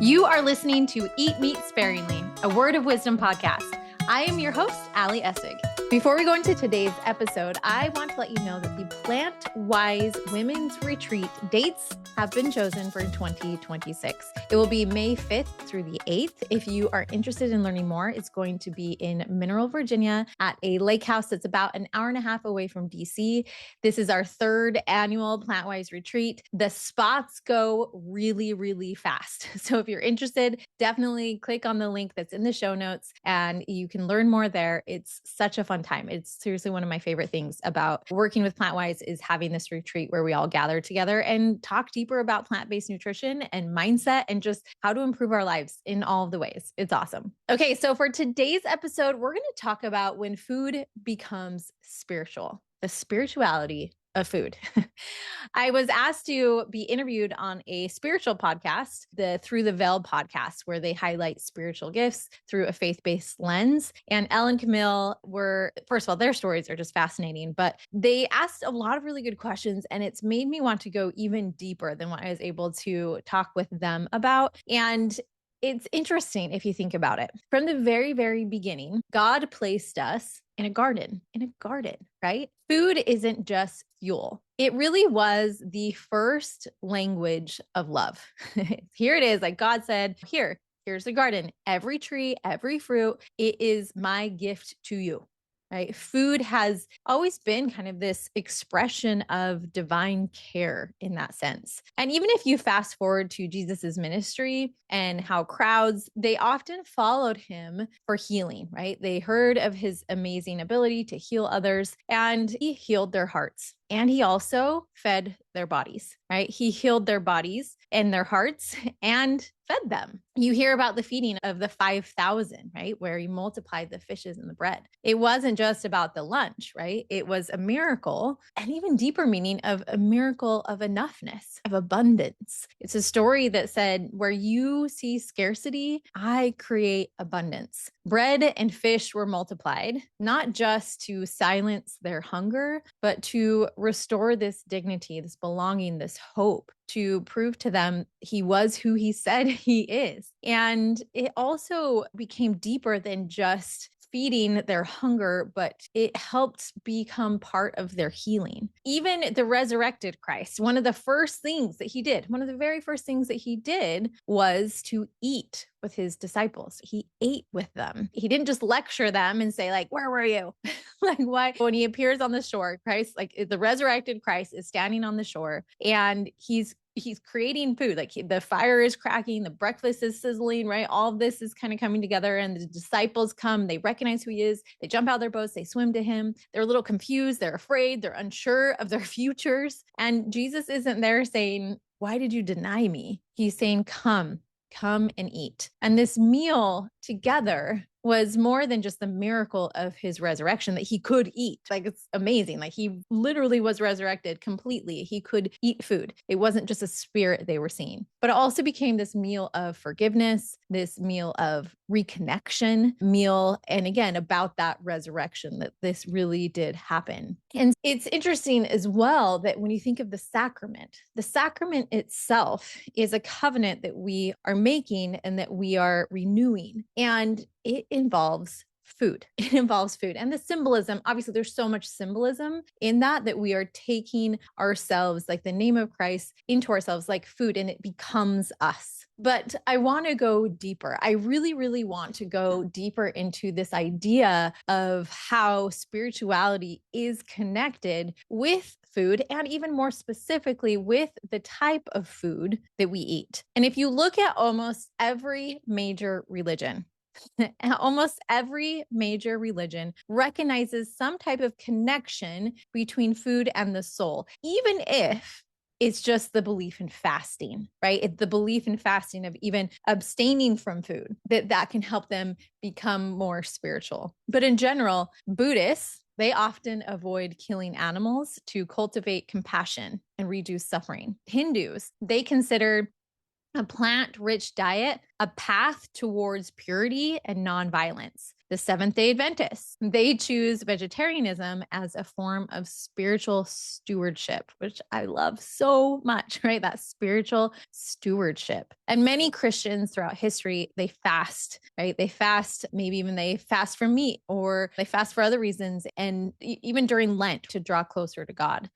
You are listening to Eat Meat Sparingly, a Word of Wisdom podcast. I am your host, Ali Essig. Before we go into today's episode, I want to let you know that the Plant Wise Women's Retreat dates have been chosen for 2026. It will be May 5th through the 8th. If you are interested in learning more, it's going to be in Mineral, Virginia at a lake house that's about an hour and a half away from DC. This is our third annual Plant Wise Retreat. The spots go really, really fast. So if you're interested, definitely click on the link that's in the show notes and you can learn more there. It's such a fun time. It's seriously one of my favorite things about working with Plant Wise is having this retreat where we all gather together and talk deeper about plant-based nutrition and mindset and just how to improve our lives in all of the ways. It's awesome. Okay, so for today's episode, we're going to talk about when food becomes spiritual, the spirituality of food. I was asked to be interviewed on a spiritual podcast, the Through the Veil podcast, where they highlight spiritual gifts through a faith-based lens. And Elle and Camille were, first of all, their stories are just fascinating, but they asked a lot of really good questions, and it's made me want to go even deeper than what I was able to talk with them about. And it's interesting if you think about it. From the very, very beginning, God placed us in a garden, right? Food isn't just fuel. It really was the first language of love. Here it is, like God said, here's the garden. Every tree, every fruit, it is my gift to you. Right? Food has always been kind of this expression of divine care in that sense. And even if you fast forward to Jesus's ministry and how crowds, they often followed him for healing, right? They heard of his amazing ability to heal others and he healed their hearts. And he also fed their bodies, right? He healed their bodies and their hearts and fed them. You hear about the feeding of the 5,000, right? Where he multiplied the fishes and the bread. It wasn't just about the lunch, right? It was a miracle, and even deeper meaning of a miracle of enoughness, of abundance. It's a story that said, where you see scarcity, I create abundance. Bread and fish were multiplied, not just to silence their hunger, but to restore this dignity, this belonging, this hope, to prove to them he was who he said he is. And it also became deeper than just feeding their hunger, but it helped become part of their healing. Even the resurrected Christ, one of the very first things that he did was to eat with his disciples. He ate with them. He didn't just lecture them and say, like, where were you? Like, why? When he appears on the shore, Christ, like the resurrected Christ is standing on the shore and he's creating food. Like the fire is cracking, the breakfast is sizzling, right? All of this is kind of coming together and the disciples come, they recognize who he is. They jump out of their boats, they swim to him. They're a little confused. They're afraid. They're unsure of their futures. And Jesus isn't there saying, why did you deny me? He's saying, come and eat. And this meal together was more than just the miracle of his resurrection that he could eat. Like, it's amazing. Like, he literally was resurrected completely. He could eat food. It wasn't just a spirit they were seeing, but it also became this meal of forgiveness, this meal of reconnection, and again, about that resurrection, that this really did happen. And it's interesting as well that when you think of the sacrament itself is a covenant that we are making and that we are renewing. And it involves food. It involves food. And the symbolism, obviously there's so much symbolism in that we are taking ourselves, like the name of Christ, into ourselves like food, and it becomes us. But I want to go deeper. I really, really want to go deeper into this idea of how spirituality is connected with food, and even more specifically with the type of food that we eat. And if you look at almost every major religion, recognizes some type of connection between food and the soul, even if it's just the belief in fasting, right? It's the belief in fasting of even abstaining from food, that can help them become more spiritual. But in general, Buddhists, they often avoid killing animals to cultivate compassion and reduce suffering. Hindus, they consider a plant-rich diet, a path towards purity and nonviolence. The Seventh-day Adventists, they choose vegetarianism as a form of spiritual stewardship, which I love so much, right? That spiritual stewardship. And many Christians throughout history, they fast, right? They fast, maybe even they fast from meat or they fast for other reasons. And even during Lent to draw closer to God.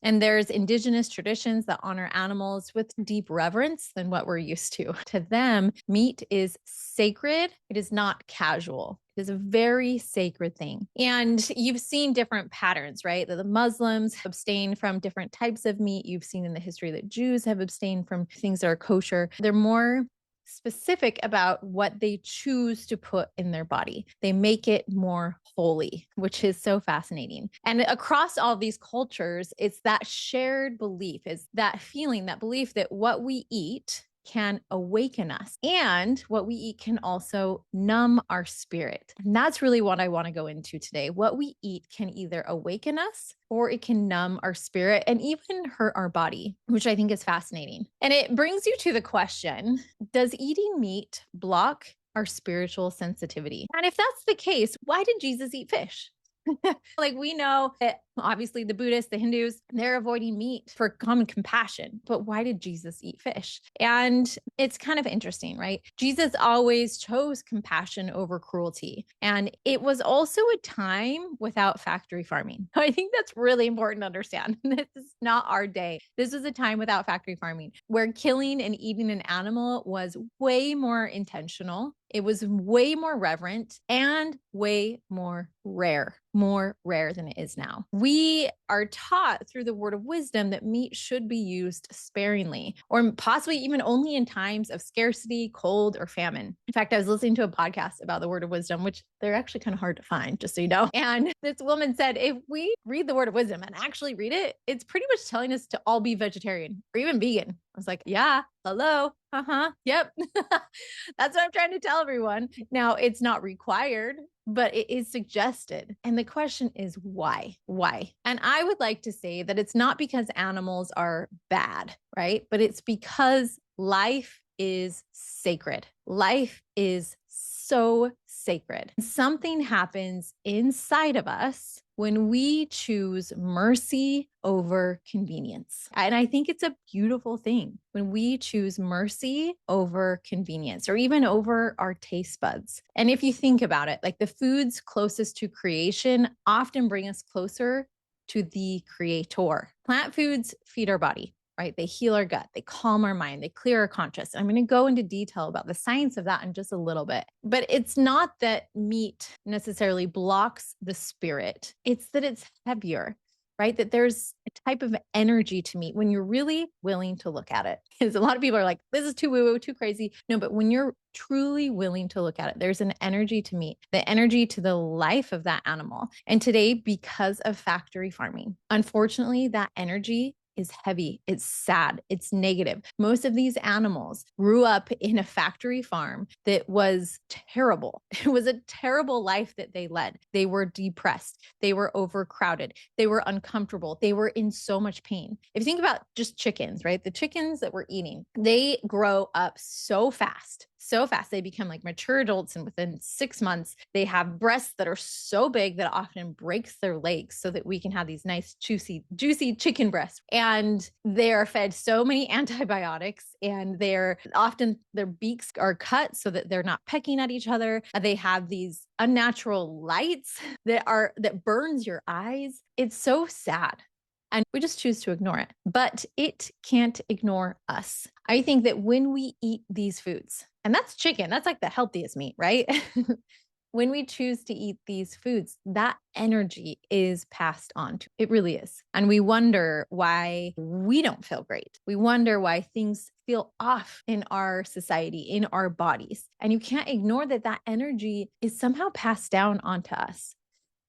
And there's indigenous traditions that honor animals with deep reverence than what we're used to. To them, meat is sacred. It is not casual. It is a very sacred thing. And you've seen different patterns, right? That the Muslims abstain from different types of meat. You've seen in the history that Jews have abstained from things that are kosher. They're more specific about what they choose to put in their body. They make it more holy, which is so fascinating. And across all these cultures, it's that shared belief, is that feeling, that belief that what we eat can awaken us and what we eat can also numb our spirit. And that's really what I want to go into today. What we eat can either awaken us or it can numb our spirit and even hurt our body, which I think is fascinating. And it brings you to the question, does eating meat block our spiritual sensitivity? And if that's the case, why did Jesus eat fish? Like we know that obviously the Buddhists, the Hindus, they're avoiding meat for common compassion. But why did Jesus eat fish? And it's kind of interesting, right? Jesus always chose compassion over cruelty. And it was also a time without factory farming. I think that's really important to understand. This is not our day. This was a time without factory farming where killing and eating an animal was way more intentional. It was way more reverent and way more rare than it is now. We are taught through the word of wisdom that meat should be used sparingly, or possibly even only in times of scarcity, cold, or famine. In fact, I was listening to a podcast about the word of wisdom, which they're actually kind of hard to find, just so you know. And this woman said, if we read the word of wisdom and actually read it, it's pretty much telling us to all be vegetarian or even vegan. I was like, yeah, hello. Yep. That's what I'm trying to tell everyone. Now, it's not required, but it is suggested. And the question is why? Why? And I would like to say that it's not because animals are bad, right? But it's because life is sacred. Life is so sacred. Something happens inside of us when we choose mercy over convenience. And I think it's a beautiful thing when we choose mercy over convenience or even over our taste buds. And if you think about it, like the foods closest to creation often bring us closer to the creator. Plant foods feed our body, right? They heal our gut, they calm our mind, they clear our conscience. I'm going to go into detail about the science of that in just a little bit. But it's not that meat necessarily blocks the spirit. It's that it's heavier, right? That there's a type of energy to meat when you're really willing to look at it. Because a lot of people are like, this is too woo-woo, too crazy. No, but when you're truly willing to look at it, there's an energy to meat, the energy to the life of that animal. And today, because of factory farming, unfortunately, that energy is heavy. It's sad. It's negative. Most of these animals grew up in a factory farm that was terrible. It was a terrible life that they led. They were depressed. They were overcrowded. They were uncomfortable. They were in so much pain. If you think about just chickens, right? The chickens that we're eating, they grow up so fast. So fast. They become like mature adults, and within 6 months, they have breasts that are so big that it often breaks their legs so that we can have these nice, juicy chicken breasts. And they are fed so many antibiotics, and they're often their beaks are cut so that they're not pecking at each other. They have these unnatural lights that burns your eyes. It's so sad. And we just choose to ignore it, but it can't ignore us. I think that when we eat these foods, and that's chicken, that's like the healthiest meat, right? When we choose to eat these foods, that energy is passed on to. It really is. And we wonder why we don't feel great. We wonder why things feel off in our society, in our bodies. And you can't ignore that that energy is somehow passed down onto us.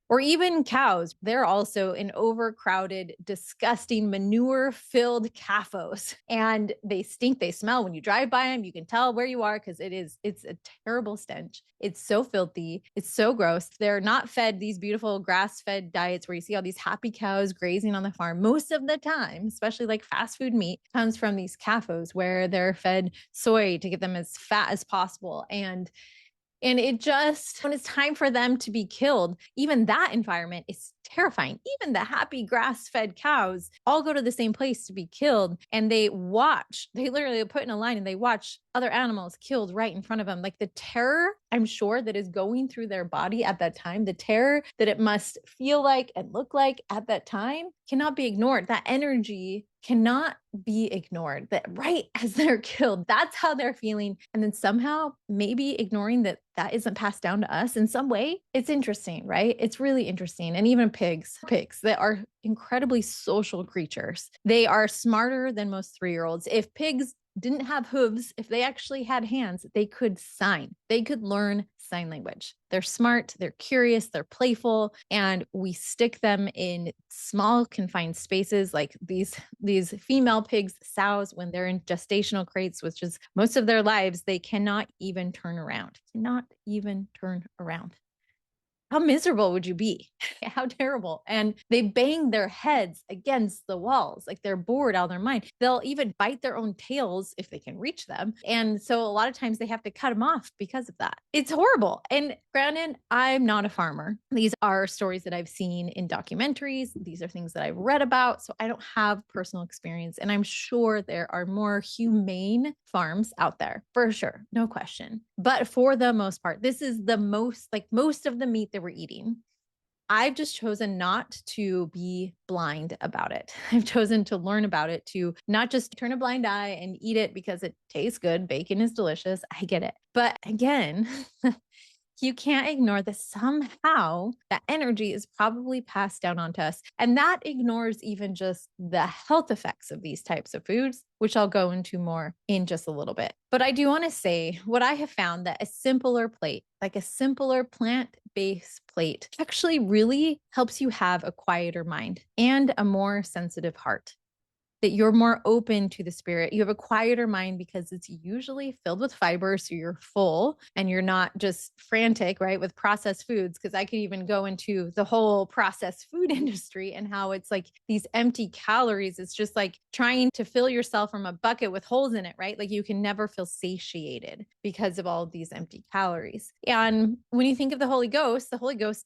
Or even cows, they're also an overcrowded, disgusting, manure-filled CAFOs. And they stink, they smell. When you drive by them, you can tell where you are because it's a terrible stench. It's so filthy. It's so gross. They're not fed these beautiful grass-fed diets where you see all these happy cows grazing on the farm. Most of the time, especially like fast food meat, comes from these CAFOs where they're fed soy to get them as fat as possible. And it just, when it's time for them to be killed, even that environment is terrifying. Even the happy grass-fed cows all go to the same place to be killed. And they literally put in a line and they watch other animals killed right in front of them. Like the terror, I'm sure, that is going through their body at that time, the terror that it must feel like and look like at that time cannot be ignored. That energy cannot be ignored, that right as they're killed, that's how they're feeling. And then somehow maybe ignoring that isn't passed down to us in some way. It's interesting, right? It's really interesting. And even pigs that are incredibly social creatures. They are smarter than most 3-year-olds. If pigs didn't have hooves, if they actually had hands, they could sign. They could learn sign language. They're smart, they're curious, they're playful, and we stick them in small confined spaces like these female pigs, sows, when they're in gestational crates, which is most of their lives, they cannot even turn around. Cannot even turn around. How miserable would you be? How terrible. And they bang their heads against the walls, like they're bored out of their mind. They'll even bite their own tails if they can reach them. And so a lot of times they have to cut them off because of that. It's horrible. And granted, I'm not a farmer. These are stories that I've seen in documentaries. These are things that I've read about. So I don't have personal experience. And I'm sure there are more humane farms out there for sure. No question. But for the most part, this is the most of the meat that we're eating. I've just chosen not to be blind about it. I've chosen to learn about it, to not just turn a blind eye and eat it because it tastes good. Bacon is delicious. I get it. But again, you can't ignore that somehow that energy is probably passed down onto us. And that ignores even just the health effects of these types of foods, which I'll go into more in just a little bit. But I do want to say what I have found, that a simpler plate, like a simpler plant-based plate, actually really helps you have a quieter mind and a more sensitive heart. That you're more open to the spirit. You have a quieter mind because it's usually filled with fiber. So you're full and you're not just frantic, right? With processed foods. Cause I could even go into the whole processed food industry and how it's like these empty calories. It's just like trying to fill yourself from a bucket with holes in it, right? Like you can never feel satiated because of all of these empty calories. And when you think of the Holy Ghost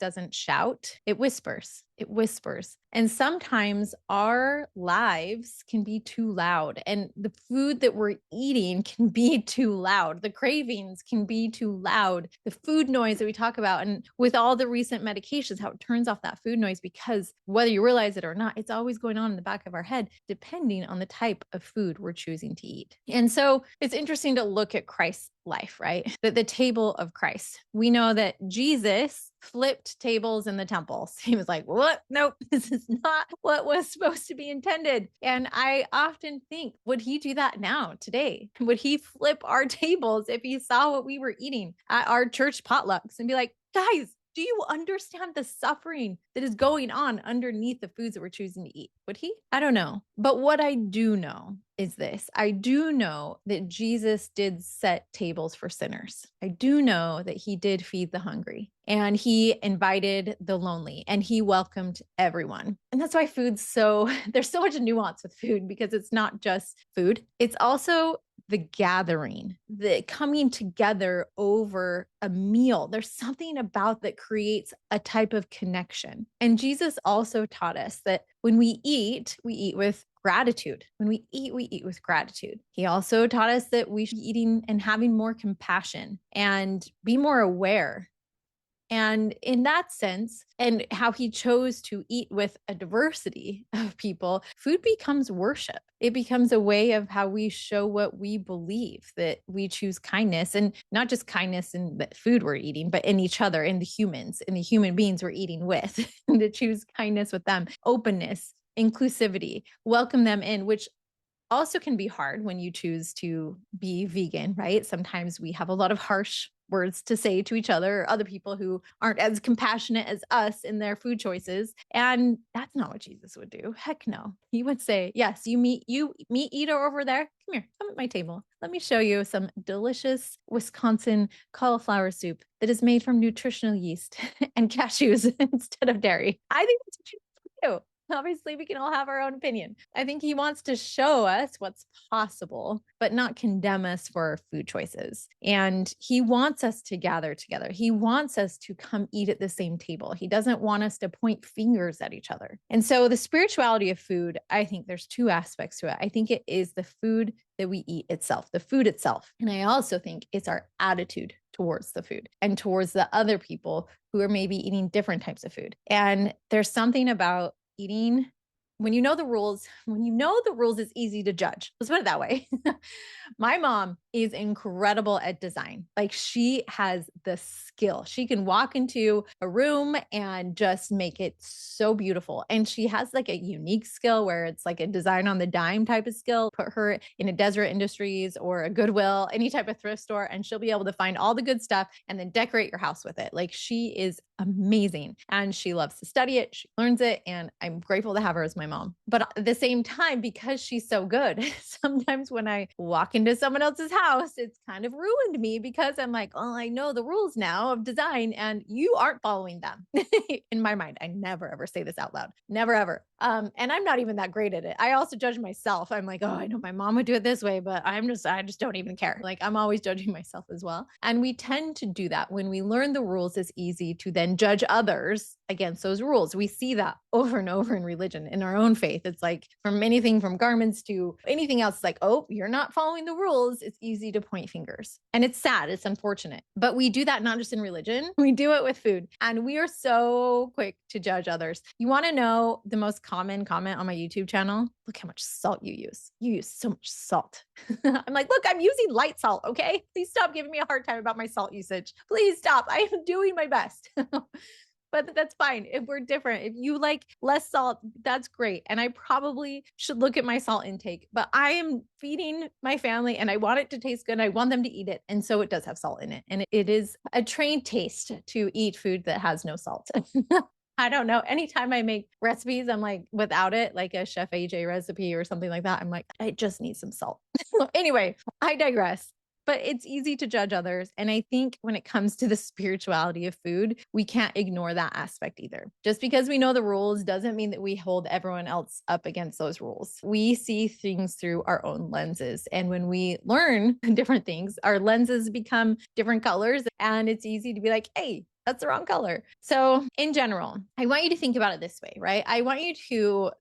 doesn't shout, it whispers. It whispers. And sometimes our lives can be too loud, and the food that we're eating can be too loud. The cravings can be too loud. The food noise that we talk about, and with all the recent medications, how it turns off that food noise, because whether you realize it or not, it's always going on in the back of our head, depending on the type of food we're choosing to eat. And so it's interesting to look at Christ's life, right? The table of Christ. We know that Jesus flipped tables in the temples. He was like, what? Nope, this is not what was supposed to be intended. And I often think, would he do that now, today? Would he flip our tables if he saw what we were eating at our church potlucks and be like, guys, do you understand the suffering that is going on underneath the foods that we're choosing to eat? Would he? I don't know. But what I do know is this. I do know that Jesus did set tables for sinners. I do know that he did feed the hungry, and he invited the lonely, and he welcomed everyone. And that's why there's so much nuance with food, because it's not just food. It's also the gathering, the coming together over a meal. There's something about that creates a type of connection. And Jesus also taught us that when we eat with gratitude. When we eat with gratitude. He also taught us that we should be eating and having more compassion and be more aware. And in that sense, and how he chose to eat with a diversity of people, food becomes worship. It becomes a way of how we show what we believe, that we choose kindness, and not just kindness in the food we're eating, but in each other, in the humans, in the human beings we're eating with, and to choose kindness with them, openness, inclusivity, welcome them in, which also can be hard when you choose to be vegan, right? Sometimes we have a lot of harsh words to say to each other or other people who aren't as compassionate as us in their food choices. And that's not what Jesus would do. Heck no. He would say, yes, you meat eater over there. Come here, come at my table. Let me show you some delicious Wisconsin cauliflower soup that is made from nutritional yeast and cashews instead of dairy. I think that's what you do. Obviously, we can all have our own opinion. I think he wants to show us what's possible, but not condemn us for our food choices. And he wants us to gather together. He wants us to come eat at the same table. He doesn't want us to point fingers at each other. And so the spirituality of food, I think there's two aspects to it. I think it is the food that we eat itself, the food itself. And I also think it's our attitude towards the food and towards the other people who are maybe eating different types of food. And there's something about eating when you know the rules, it's easy to judge. Let's put it that way. My mom is incredible at design. Like, she has the skill. She can walk into a room and just make it so beautiful. And she has like a unique skill where it's like a design on the dime type of skill. Put her in a Deseret Industries or a Goodwill, any type of thrift store, and she'll be able to find all the good stuff and then decorate your house with it. Like, she is amazing and she loves to study it. She learns it. And I'm grateful to have her as my mom. But at the same time, because she's so good, sometimes when I walk into someone else's house, it's kind of ruined me because I'm like, oh, I know the rules now of design and you aren't following them. In my mind, I never ever say this out loud. Never ever. And I'm not even that great at it. I also judge myself. I'm like, oh, I know my mom would do it this way, but I just don't even care. Like, I'm always judging myself as well. And we tend to do that. When we learn the rules, it's easy to then judge others against those rules. We see that over and over in religion, in our own faith. It's like from anything from garments to anything else, like, oh, you're not following the rules. It's easy to point fingers. And it's sad. It's unfortunate. But we do that not just in religion, we do it with food. And we are so quick to judge others. You want to know the most common comment on my YouTube channel? Look how much salt you use. You use so much salt. I'm like, look, I'm using light salt. Okay. Please stop giving me a hard time about my salt usage. Please stop. I am doing my best. But that's fine. If we're different, if you like less salt, that's great. And I probably should look at my salt intake, but I am feeding my family and I want it to taste good. I want them to eat it. And so it does have salt in it. And it is a trained taste to eat food that has no salt. I don't know. Anytime I make recipes, I'm like, without it, like a Chef AJ recipe or something like that, I'm like, I just need some salt. Anyway, I digress. But it's easy to judge others. And I think when it comes to the spirituality of food, we can't ignore that aspect either. Just because we know the rules doesn't mean that we hold everyone else up against those rules. We see things through our own lenses. And when we learn different things, our lenses become different colors. And it's easy to be like, hey, that's the wrong color. So in general, I want you to think about it this way, right? I want you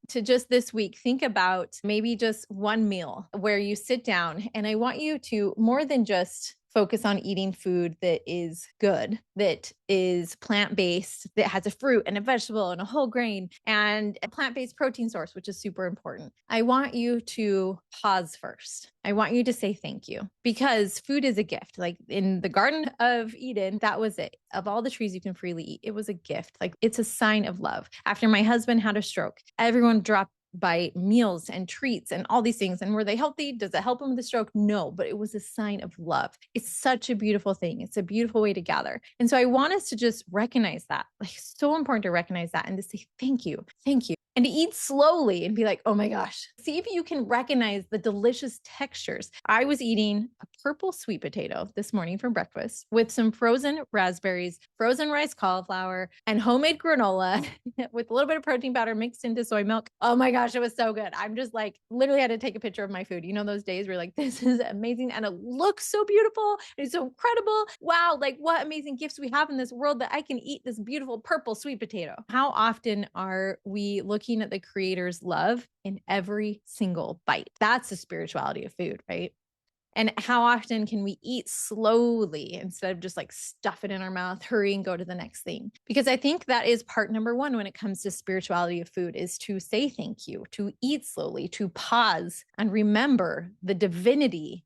to just this week, think about maybe just one meal where you sit down, and I want you to more than just focus on eating food that is good, that is plant-based, that has a fruit and a vegetable and a whole grain and a plant-based protein source, which is super important. I want you to pause first. I want you to say thank you, because food is a gift. Like in the Garden of Eden, that was it. Of all the trees you can freely eat, it was a gift. Like, it's a sign of love. After my husband had a stroke, everyone dropped by meals and treats and all these things. And were they healthy? Does it help them with the stroke? No, but it was a sign of love. It's such a beautiful thing. It's a beautiful way to gather. And so I want us to just recognize that. Like, so important to recognize that and to say, thank you. Thank you. And to eat slowly and be like, oh my gosh, see if you can recognize the delicious textures. I was eating a purple sweet potato this morning for breakfast with some frozen raspberries, frozen rice cauliflower, and homemade granola with a little bit of protein powder mixed into soy milk. Oh my gosh, it was so good. I'm just like, literally had to take a picture of my food. You know, those days where you're like, this is amazing. And it looks so beautiful. It's so incredible. Wow. Like, what amazing gifts we have in this world that I can eat this beautiful purple sweet potato. How often are we looking at the Creator's love in every single bite? That's the spirituality of food, right? And how often can we eat slowly instead of just like stuff it in our mouth, hurry and go to the next thing? Because I think that is part number one when it comes to spirituality of food, is to say thank you, to eat slowly, to pause and remember the divinity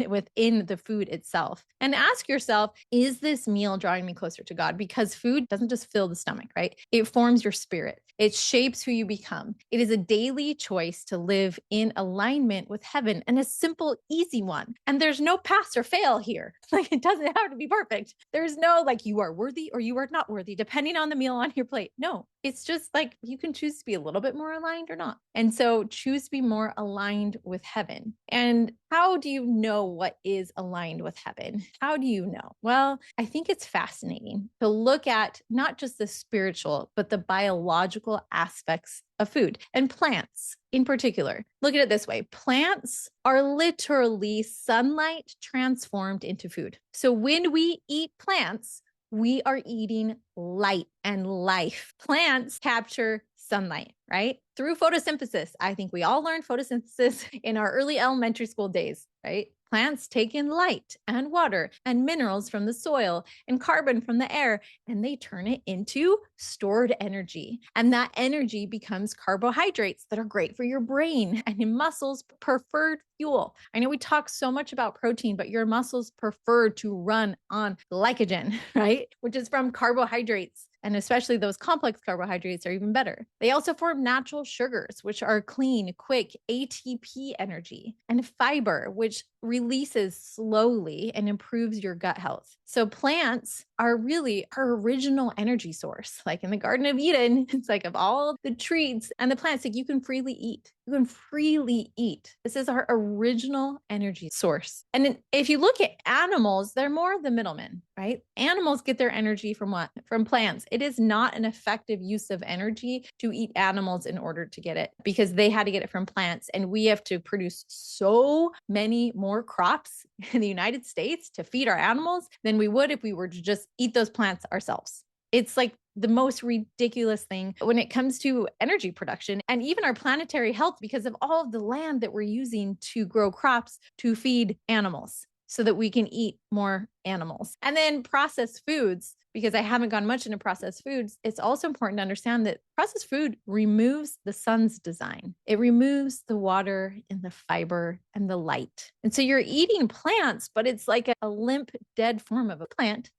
within the food itself. And ask yourself, is this meal drawing me closer to God? Because food doesn't just fill the stomach, right? It forms your spirit. It shapes who you become. It is a daily choice to live in alignment with heaven, and a simple, easy one. And there's no pass or fail here. Like, it doesn't have to be perfect. There's no like you are worthy or you are not worthy, depending on the meal on your plate. No, it's just like you can choose to be a little bit more aligned or not. And so choose to be more aligned with heaven. And how do you know what is aligned with heaven? How do you know? Well, I think it's fascinating to look at not just the spiritual, but the biological aspects of food and plants in particular. Look at it this way. Plants are literally sunlight transformed into food. So when we eat plants, we are eating light and life. Plants capture sunlight, right? Through photosynthesis. I think we all learned photosynthesis in our early elementary school days, right? Plants take in light and water and minerals from the soil and carbon from the air, and they turn it into stored energy. And that energy becomes carbohydrates that are great for your brain and in muscles, preferred fuel. I know we talk so much about protein, but your muscles prefer to run on glycogen, right? Which is from carbohydrates. And especially those complex carbohydrates are even better. They also form natural sugars, which are clean, quick ATP energy, and fiber, which releases slowly and improves your gut health. So plants are really our original energy source. Like in the Garden of Eden, it's like of all the trees and the plants, like you can freely eat. You can freely eat. This is our original energy source. And if you look at animals, they're more the middlemen, right? Animals get their energy from what? From plants. It is not an effective use of energy to eat animals in order to get it because they had to get it from plants. And we have to produce so many more crops in the United States to feed our animals than we would if we were to just eat those plants ourselves. It's like the most ridiculous thing when it comes to energy production and even our planetary health because of all of the land that we're using to grow crops to feed animals so that we can eat more animals. And then processed foods, because I haven't gone much into processed foods, it's also important to understand that processed food removes the sun's design. It removes the water and the fiber and the light. And so you're eating plants, but it's like a limp, dead form of a plant.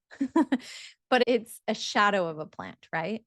But it's a shadow of a plant, right?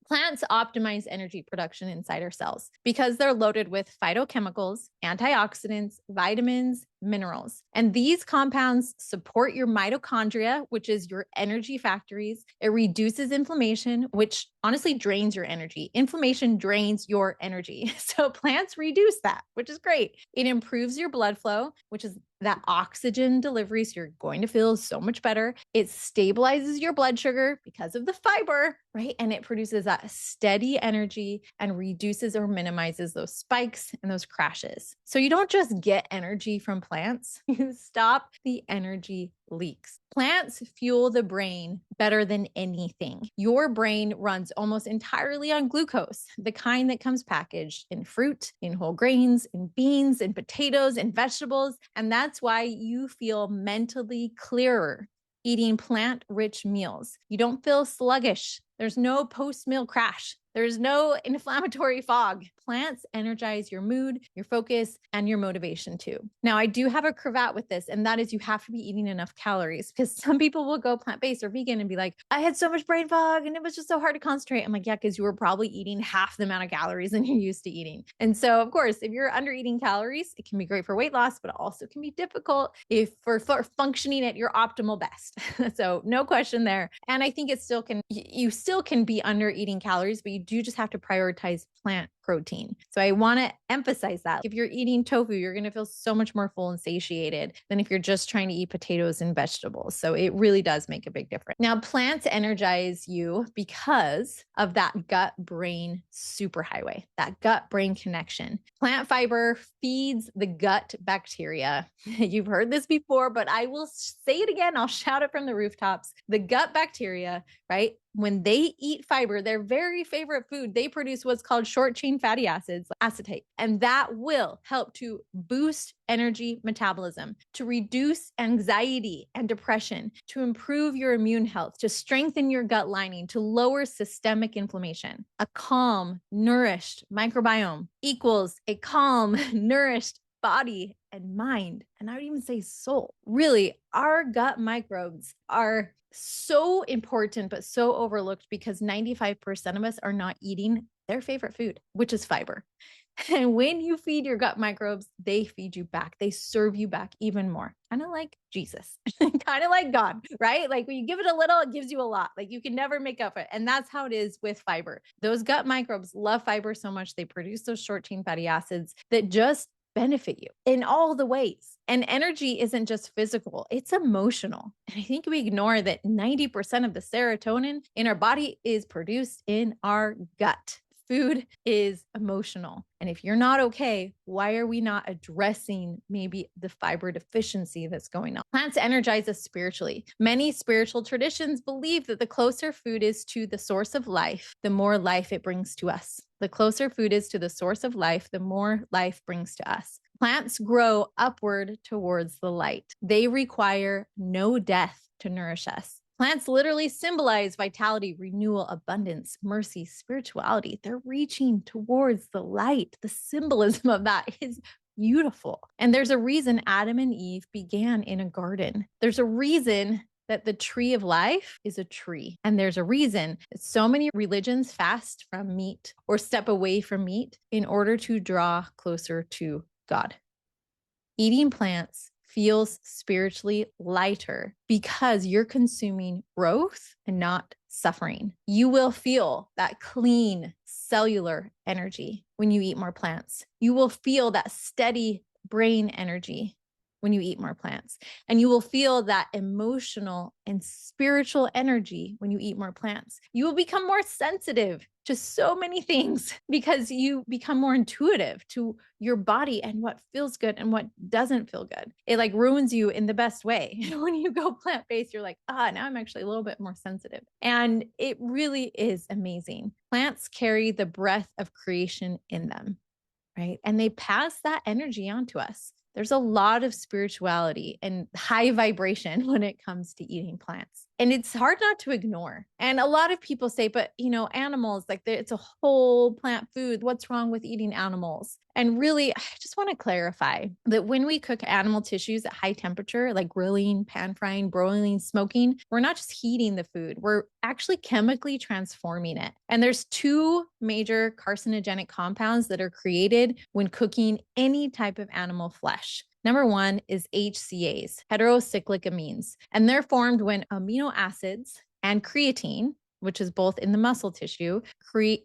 Plants optimize energy production inside our cells because they're loaded with phytochemicals, antioxidants, vitamins, minerals. And these compounds support your mitochondria, which is your energy factories. It reduces inflammation, which honestly drains your energy. Inflammation drains your energy. So plants reduce that, which is great. It improves your blood flow, which is that oxygen delivery. So you're going to feel so much better. It stabilizes your blood sugar because of the fiber, right? And it produces that steady energy and reduces or minimizes those spikes and those crashes. So you don't just get energy from plants, you stop the energy leaks. Plants fuel the brain better than anything. Your brain runs almost entirely on glucose, the kind that comes packaged in fruit, in whole grains, in beans, in potatoes, in vegetables. And that's why you feel mentally clearer eating plant-rich meals. You don't feel sluggish. There's no post-meal crash. There's no inflammatory fog. Plants energize your mood, your focus, and your motivation too. Now, I do have a cravat with this, and that is you have to be eating enough calories because some people will go plant-based or vegan and be like, I had so much brain fog and it was just so hard to concentrate. I'm like, yeah, because you were probably eating half the amount of calories than you're used to eating. And so, of course, if you're under eating calories, it can be great for weight loss, but it also can be difficult if for functioning at your optimal best. So no question there. And I think it still can, you still can be under eating calories, but you do just have to prioritize plant protein. So I want to emphasize that. If you're eating tofu, you're going to feel so much more full and satiated than if you're just trying to eat potatoes and vegetables. So it really does make a big difference. Now, plants energize you because of that gut-brain superhighway, that gut-brain connection. Plant fiber feeds the gut bacteria. You've heard this before, but I will say it again. I'll shout it from the rooftops. The gut bacteria, right? When they eat fiber, their very favorite food, they produce what's called short chain fatty acids, acetate. And that will help to boost energy metabolism, to reduce anxiety and depression, to improve your immune health, to strengthen your gut lining, to lower systemic inflammation. A calm, nourished microbiome equals a calm, nourished body and mind, and I would even say soul. Really, our gut microbes are so important, but so overlooked because 95% of us are not eating their favorite food, which is fiber. And when you feed your gut microbes, they feed you back. They serve you back even more. Kind of like Jesus, kind of like God, right? Like when you give it a little, it gives you a lot. Like you can never make up for it. And that's how it is with fiber. Those gut microbes love fiber so much. They produce those short chain fatty acids that just benefit you in all the ways. And energy isn't just physical, it's emotional. And I think we ignore that 90% of the serotonin in our body is produced in our gut. Food is emotional. And if you're not okay, why are we not addressing maybe the fiber deficiency that's going on? Plants energize us spiritually. Many spiritual traditions believe that the closer food is to the source of life, the more life it brings to us. The closer food is to the source of life, the more life brings to us. Plants grow upward towards the light. They require no death to nourish us. Plants literally symbolize vitality, renewal, abundance, mercy, spirituality. They're reaching towards the light. The symbolism of that is beautiful. And there's a reason Adam and Eve began in a garden. There's a reason that the tree of life is a tree. And there's a reason that so many religions fast from meat or step away from meat in order to draw closer to God. Eating plants feels spiritually lighter because you're consuming growth and not suffering. You will feel that clean cellular energy when you eat more plants. You will feel that steady brain energy when you eat more plants. And you will feel that emotional and spiritual energy when you eat more plants. You will become more sensitive to so many things because you become more intuitive to your body and what feels good and what doesn't feel good. It like ruins you in the best way. When you go plant-based, you're like, now I'm actually a little bit more sensitive. And it really is amazing. Plants carry the breath of creation in them, right? And they pass that energy on to us. There's a lot of spirituality and high vibration when it comes to eating plants. And it's hard not to ignore. And a lot of people say, but animals, like it's a whole plant food. What's wrong with eating animals? And really, I just want to clarify that when we cook animal tissues at high temperature, like grilling, pan frying, broiling, smoking, we're not just heating the food, we're actually chemically transforming it. And there's two major carcinogenic compounds that are created when cooking any type of animal flesh. Number one is HCAs, heterocyclic amines, and they're formed when amino acids and creatine, which is both in the muscle tissue,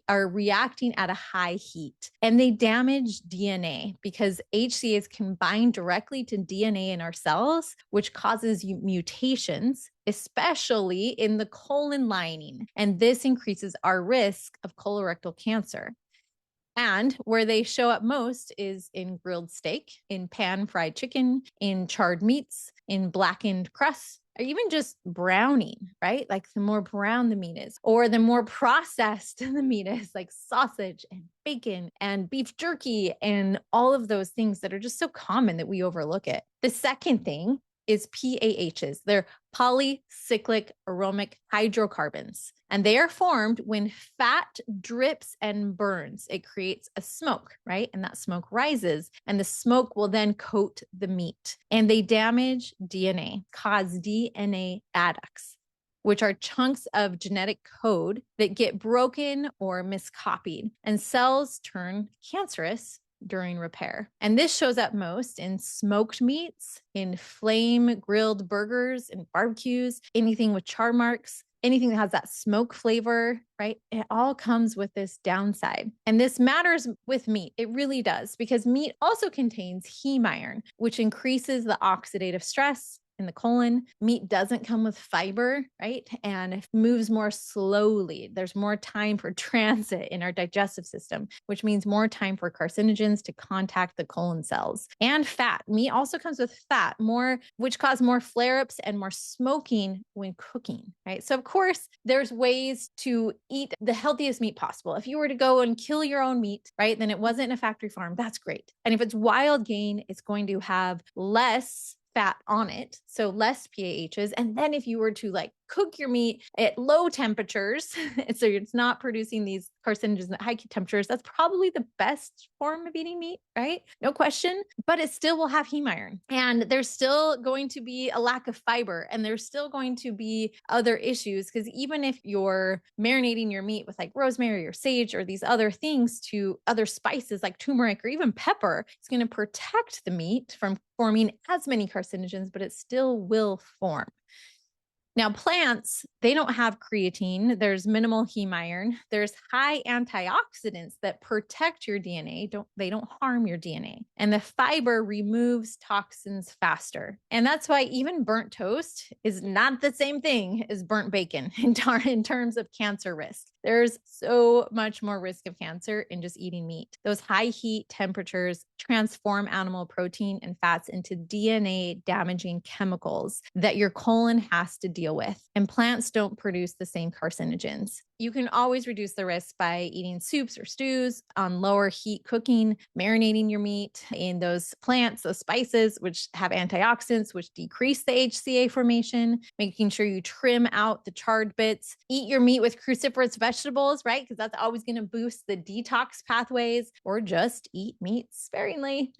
are reacting at a high heat. And they damage DNA because HCAs can bind directly to DNA in our cells, which causes mutations, especially in the colon lining. And this increases our risk of colorectal cancer. And where they show up most is in grilled steak, in pan fried chicken, in charred meats, in blackened crusts, or even just browning, right? Like the more brown the meat is, or the more processed the meat is, like sausage and bacon and beef jerky and all of those things that are just so common that we overlook it. The second thing is PAHs. They're polycyclic aromatic hydrocarbons. And they are formed when fat drips and burns. It creates a smoke, right? And that smoke rises, and the smoke will then coat the meat. And they damage DNA, cause DNA adducts, which are chunks of genetic code that get broken or miscopied, and cells turn cancerous during repair. And this shows up most in smoked meats, in flame grilled burgers and barbecues, anything with char marks, anything that has that smoke flavor, right? It all comes with this downside. And this matters with meat. It really does, because meat also contains heme iron, which increases the oxidative stress in the colon. Meat doesn't come with fiber, right? And it moves more slowly. There's more time for transit in our digestive system, which means more time for carcinogens to contact the colon cells. And fat. Meat also comes with fat, which cause more flare-ups and more smoking when cooking, right? So of course, there's ways to eat the healthiest meat possible. If you were to go and kill your own meat, right, then it wasn't in a factory farm. That's great. And if it's wild gain, it's going to have less fat on it, so less PAHs. And then if you were to like cook your meat at low temperatures. So it's not producing these carcinogens at high temperatures. That's probably the best form of eating meat, right? No question, but it still will have heme iron, and there's still going to be a lack of fiber, and there's still going to be other issues, because even if you're marinating your meat with like rosemary or sage or these other things, to other spices like turmeric or even pepper, it's going to protect the meat from forming as many carcinogens, but it still will form. Now, plants, they don't have creatine. There's minimal heme iron. There's high antioxidants that protect your DNA. They don't harm your DNA. And the fiber removes toxins faster. And that's why even burnt toast is not the same thing as burnt bacon in terms of cancer risk. There's so much more risk of cancer in just eating meat. Those high heat temperatures transform animal protein and fats into DNA damaging chemicals that your colon has to deal with. And plants don't produce the same carcinogens. You can always reduce the risk by eating soups or stews on lower heat cooking, marinating your meat in those plants, those spices, which have antioxidants, which decrease the HCA formation, making sure you trim out the charred bits, eat your meat with cruciferous vegetables, right? Because that's always going to boost the detox pathways, or just eat meat sparingly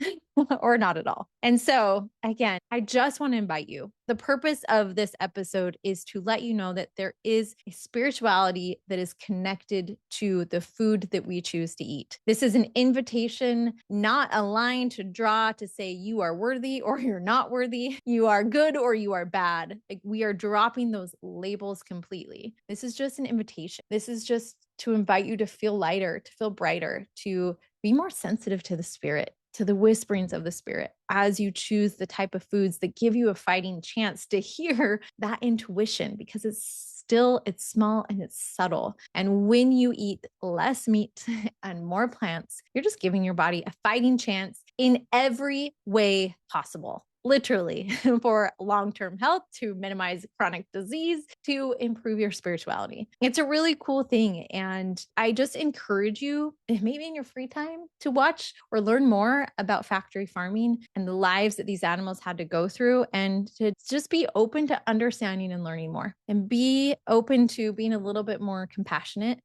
or not at all. And so again, I just want to invite you. The purpose of this episode is to let you know that there is a spirituality that is connected to the food that we choose to eat. This is an invitation, not a line to draw to say you are worthy or you're not worthy, you are good or you are bad. Like, we are dropping those labels completely. This is just an invitation. This is just to invite you to feel lighter, to feel brighter, to be more sensitive to the spirit, to the whisperings of the spirit as you choose the type of foods that give you a fighting chance to hear that intuition, because it's small and it's subtle. And when you eat less meat and more plants, you're just giving your body a fighting chance in every way possible. Literally, for long-term health, to minimize chronic disease, to improve your spirituality. It's a really cool thing. And I just encourage you, maybe in your free time, to watch or learn more about factory farming and the lives that these animals had to go through, and to just be open to understanding and learning more, and be open to being a little bit more compassionate.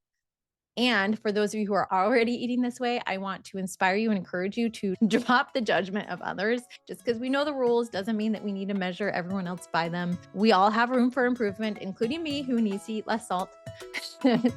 And for those of you who are already eating this way, I want to inspire you and encourage you to drop the judgment of others. Just because we know the rules doesn't mean that we need to measure everyone else by them. We all have room for improvement, including me, who needs to eat less salt.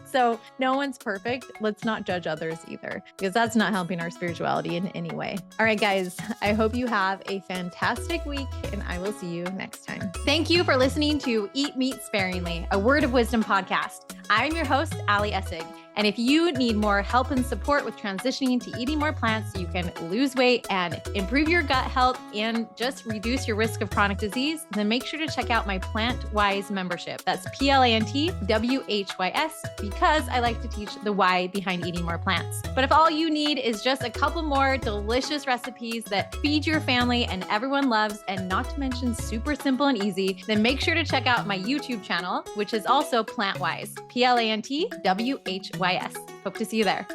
So no one's perfect. Let's not judge others either, because that's not helping our spirituality in any way. All right, guys, I hope you have a fantastic week, and I will see you next time. Thank you for listening to Eat Meat Sparingly, a Word of Wisdom podcast. I'm your host, Ali Essig. And if you need more help and support with transitioning to eating more plants so you can lose weight and improve your gut health and just reduce your risk of chronic disease, then make sure to check out my PlantWise membership. That's PlantWhys, because I like to teach the why behind eating more plants. But if all you need is just a couple more delicious recipes that feed your family and everyone loves, and not to mention super simple and easy, then make sure to check out my YouTube channel, which is also PlantWhys, PlantWhys. Hope to see you there.